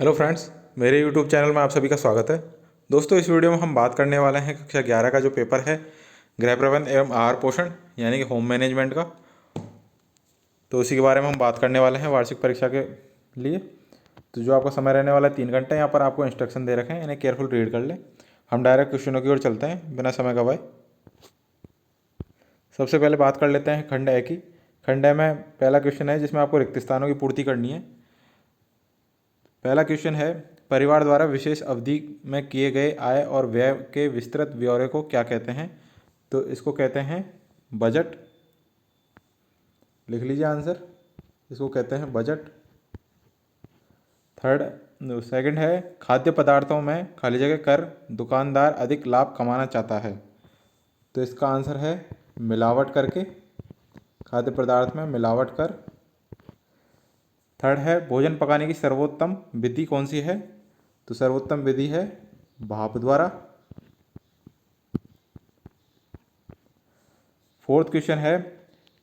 Hello friends, मेरे YouTube channel में आप सभी का स्वागत है। दोस्तों, इस वीडियो में हम बात करने वाले हैं कक्षा 11 का जो पेपर है गृह प्रबंध एवं आहार पोषण यानी कि होम मैनेजमेंट का। तो उसी के बारे में हम बात करने वाले हैं वार्षिक परीक्षा के लिए। तो जो आपका समय रहने वाला है 3 घंटे, यहाँ पर आपको इंस्ट्रक्शन दे रखे हैं, इन्हें केयरफुल रीड कर लें। हम डायरेक्ट क्वेश्चनों की ओर चलते हैं बिना समय गवाए। सबसे पहले बात कर लेते हैं खंड ए की। खंड ए में पहला क्वेश्चन है जिसमें आपको रिक्त स्थानों की पूर्ति करनी है। पहला क्वेश्चन है, परिवार द्वारा विशेष अवधि में किए गए आय और व्यय के विस्तृत ब्यौरे को क्या कहते हैं? तो इसको कहते हैं बजट। लिख लीजिए आंसर, इसको कहते हैं बजट। सेकंड है, खाद्य पदार्थों में खाली जगह कर दुकानदार अधिक लाभ कमाना चाहता है। तो इसका आंसर है मिलावट करके, खाद्य पदार्थ में मिलावट कर। थर्ड है, भोजन पकाने की सर्वोत्तम विधि कौन सी है? तो सर्वोत्तम विधि है भाप द्वारा। फोर्थ क्वेश्चन है,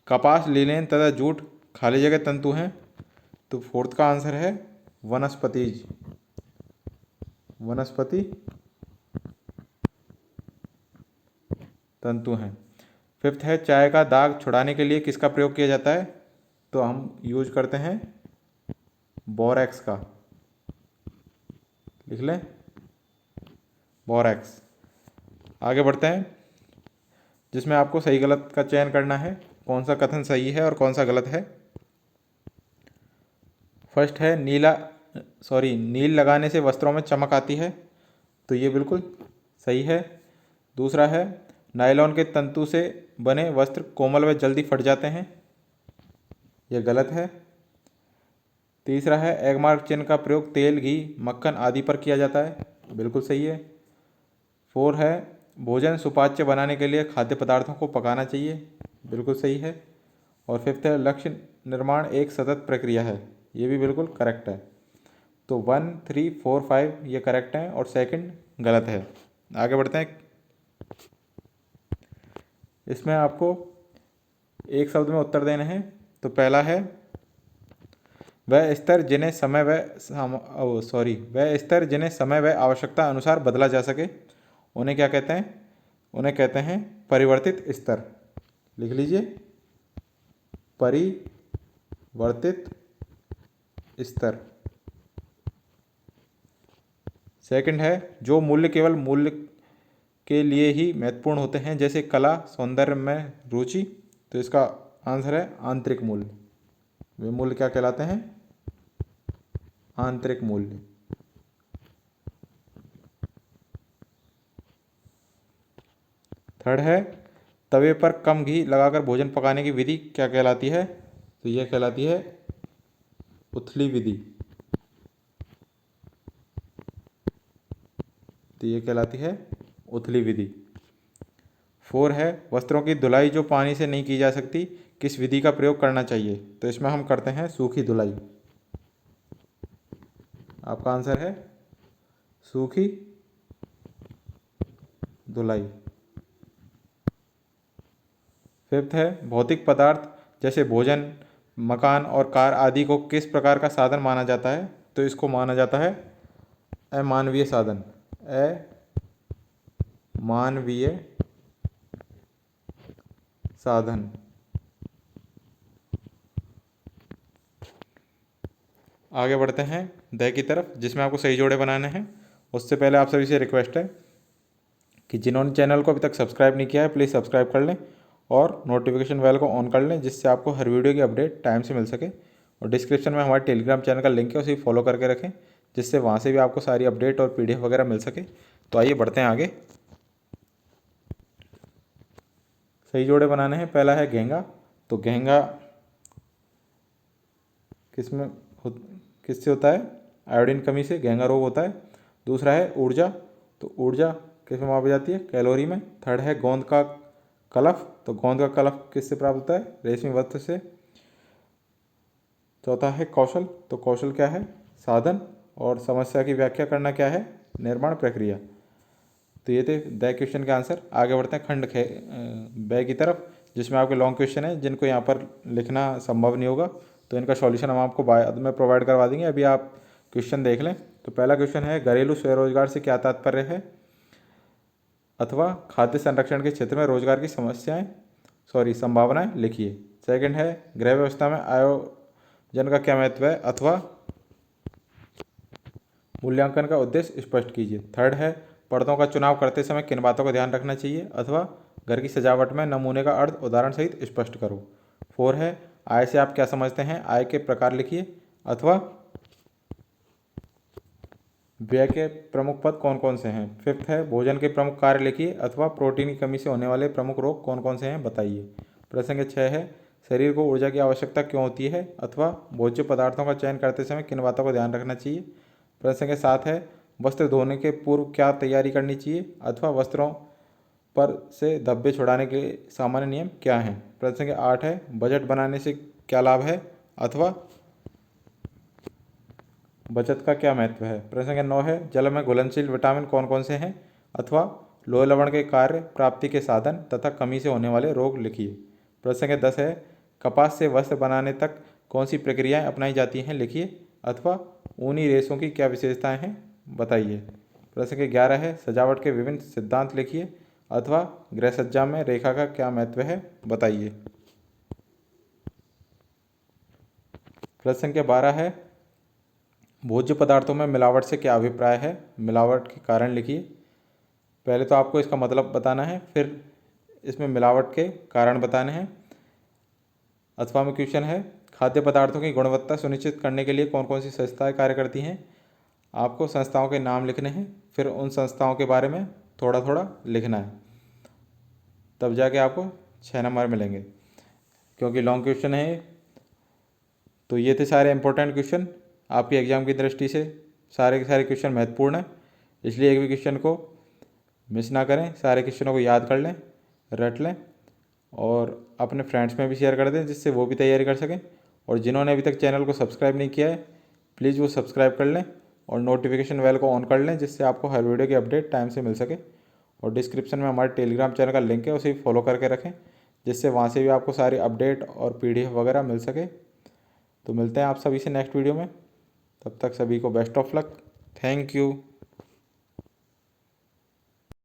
कपास, लिनेन तथा जूट खाली जगह तंतु हैं। तो फोर्थ का आंसर है वनस्पतिज, वनस्पति तंतु हैं। फिफ्थ है, चाय का दाग छुड़ाने के लिए किसका प्रयोग किया जाता है? तो हम यूज करते हैं बोरैक्स का। लिख लें बोरैक्स। आगे बढ़ते हैं, जिसमें आपको सही गलत का चयन करना है, कौन सा कथन सही है और कौन सा गलत है। फर्स्ट है, नील लगाने से वस्त्रों में चमक आती है। तो ये बिल्कुल सही है। दूसरा है, नायलॉन के तंतु से बने वस्त्र कोमल व जल्दी फट जाते हैं। यह गलत है। तीसरा है, एग मार्क चिन्ह का प्रयोग तेल, घी, मक्खन आदि पर किया जाता है। बिल्कुल सही है। फोर है, भोजन सुपाच्य बनाने के लिए खाद्य पदार्थों को पकाना चाहिए। बिल्कुल सही है। और फिफ्थ है, लक्ष्य निर्माण एक सतत प्रक्रिया है। ये भी बिल्कुल करेक्ट है। तो 1, 3, 4, 5 ये करेक्ट हैं और सेकंड गलत है। आगे बढ़ते हैं, इसमें आपको एक शब्द में उत्तर देने हैं। तो पहला है, वह स्तर जिन्हें समय व आवश्यकता अनुसार बदला जा सके उन्हें क्या कहते हैं? उन्हें कहते हैं परिवर्तित स्तर। लिख लीजिए परिवर्तित स्तर। सेकंड है, जो मूल्य केवल मूल्य के लिए ही महत्वपूर्ण होते हैं, जैसे कला, सौंदर्य में रुचि। तो इसका आंसर है आंतरिक मूल्य। वे मूल्य क्या कहलाते हैं? आंतरिक मूल्य। थर्ड है, तवे पर कम घी लगाकर भोजन पकाने की विधि क्या कहलाती है? तो यह कहलाती है उथली विधि। तो ये कहलाती है उथली विधि। फोर है, वस्त्रों की धुलाई जो पानी से नहीं की जा सकती, किस विधि का प्रयोग करना चाहिए? तो इसमें हम करते हैं सूखी धुलाई। आपका आंसर है सूखी धुलाई। फिफ्थ है, भौतिक पदार्थ जैसे भोजन, मकान और कार आदि को किस प्रकार का साधन माना जाता है? तो इसको माना जाता है अमानवीय साधन। अमानवीय साधन। आगे बढ़ते हैं द की तरफ, जिसमें आपको सही जोड़े बनाने हैं। उससे पहले आप सभी से रिक्वेस्ट है कि जिन्होंने चैनल को अभी तक सब्सक्राइब नहीं किया है, प्लीज़ सब्सक्राइब कर लें और नोटिफिकेशन बेल को ऑन कर लें, जिससे आपको हर वीडियो की अपडेट टाइम से मिल सके। और डिस्क्रिप्शन में हमारे टेलीग्राम चैनल का लिंक है, उसे फॉलो करके रखें, जिससे वहाँ से भी आपको सारी अपडेट और PDF वगैरह मिल सके। तो आइए बढ़ते हैं आगे। सही जोड़े बनाने हैं। पहला है घेंगा। तो घेंगा किसमें किससे होता है? आयोडीन कमी से घेंगा रोग होता है। दूसरा है ऊर्जा। तो ऊर्जा किस में मापी जाती है? कैलोरी में। थर्ड है गोंद का कलफ। तो गोंद का कलफ किससे प्राप्त होता है? रेशमी वस्त्र से। चौथा है कौशल। तो कौशल क्या है? साधन। और समस्या की व्याख्या करना क्या है? निर्माण प्रक्रिया। तो ये थे द क्वेश्चन के आंसर। आगे बढ़ते हैं खंड ब की तरफ, जिसमें आपके लॉन्ग क्वेश्चन है जिनको यहाँ पर लिखना संभव नहीं होगा, तो इनका सॉल्यूशन हम आपको बाद में प्रोवाइड करवा देंगे। अभी आप क्वेश्चन देख लें। तो पहला क्वेश्चन है, घरेलू स्वरोजगार से क्या तात्पर्य है, अथवा खाद्य संरक्षण के क्षेत्र में रोजगार की संभावनाएं लिखिए। सेकंड है, गृह व्यवस्था में आयोजन का क्या महत्व है, अथवा मूल्यांकन का उद्देश्य स्पष्ट कीजिए। थर्ड है, पर्दों का चुनाव करते समय किन बातों का ध्यान रखना चाहिए, अथवा घर की सजावट में नमूने का अर्थ उदाहरण सहित स्पष्ट करो। फोर है, आय से आप क्या समझते हैं, आय के प्रकार लिखिए, अथवा व्यय के प्रमुख पद कौन कौन से हैं। फिफ्थ है, भोजन के प्रमुख कार्य लिखिए, अथवा प्रोटीन की कमी से होने वाले प्रमुख रोग कौन कौन से हैं बताइए। प्रश्न संख्या 6 है, शरीर को ऊर्जा की आवश्यकता क्यों होती है, अथवा भोज्य पदार्थों का चयन करते समय किन बातों का ध्यान रखना चाहिए। प्रश्न संख्या 7 है, वस्त्र धोने के पूर्व क्या तैयारी करनी चाहिए, अथवा वस्त्रों पर से धब्बे छुड़ाने के सामान्य नियम क्या हैं। प्रश्न संख्या 8 है, बजट बनाने से क्या लाभ है, अथवा बचत का क्या महत्व है। प्रश्न संख्या 9 है, जल में घुलनशील विटामिन कौन कौन से हैं, अथवा लोह लवण के कार्य, प्राप्ति के साधन तथा कमी से होने वाले रोग लिखिए। प्रश्न संख्या 10 है, कपास से वस्त्र बनाने तक कौन सी प्रक्रियाएं अपनाई जाती हैं लिखिए, अथवा ऊनी रेशों की क्या विशेषताएं हैं बताइए। प्रश्न संख्या 11 है, सजावट के विभिन्न सिद्धांत लिखिए, अथवा गृह सज्जा में रेखा का क्या महत्व है बताइए। प्रश्न संख्या 12 है, भोज्य पदार्थों में मिलावट से क्या अभिप्राय है, मिलावट के कारण लिखिए। पहले तो आपको इसका मतलब बताना है, फिर इसमें मिलावट के कारण बताने हैं। अथवा में क्वेश्चन है, खाद्य पदार्थों की गुणवत्ता सुनिश्चित करने के लिए कौन कौन सी संस्थाएं कार्य करती हैं। आपको संस्थाओं के नाम लिखने हैं, फिर उन संस्थाओं के बारे में थोड़ा थोड़ा लिखना है, तब जाके आपको 6 नंबर मिलेंगे। क्योंकि लॉन्ग क्वेश्चन है तो ये थे सारे इंपॉर्टेंट क्वेश्चन आपके एग्ज़ाम की दृष्टि से। सारे के सारे क्वेश्चन महत्वपूर्ण हैं, इसलिए एक भी क्वेश्चन को मिस ना करें, सारे क्वेश्चनों को याद कर लें, रट लें और अपने फ्रेंड्स में भी शेयर कर दें, जिससे वो भी तैयारी कर सकें। और जिन्होंने अभी तक चैनल को सब्सक्राइब नहीं किया है, प्लीज़ वो सब्सक्राइब कर लें और नोटिफिकेशन बेल को ऑन कर लें, जिससे आपको हर वीडियो की अपडेट टाइम से मिल सके। और डिस्क्रिप्शन में हमारे टेलीग्राम चैनल का लिंक है, उसे भी फॉलो करके रखें, जिससे वहाँ से भी आपको सारी अपडेट और PDF वगैरह मिल सके। तो मिलते हैं आप सभी से नेक्स्ट वीडियो में, तब तक सभी को best of luck. Thank you.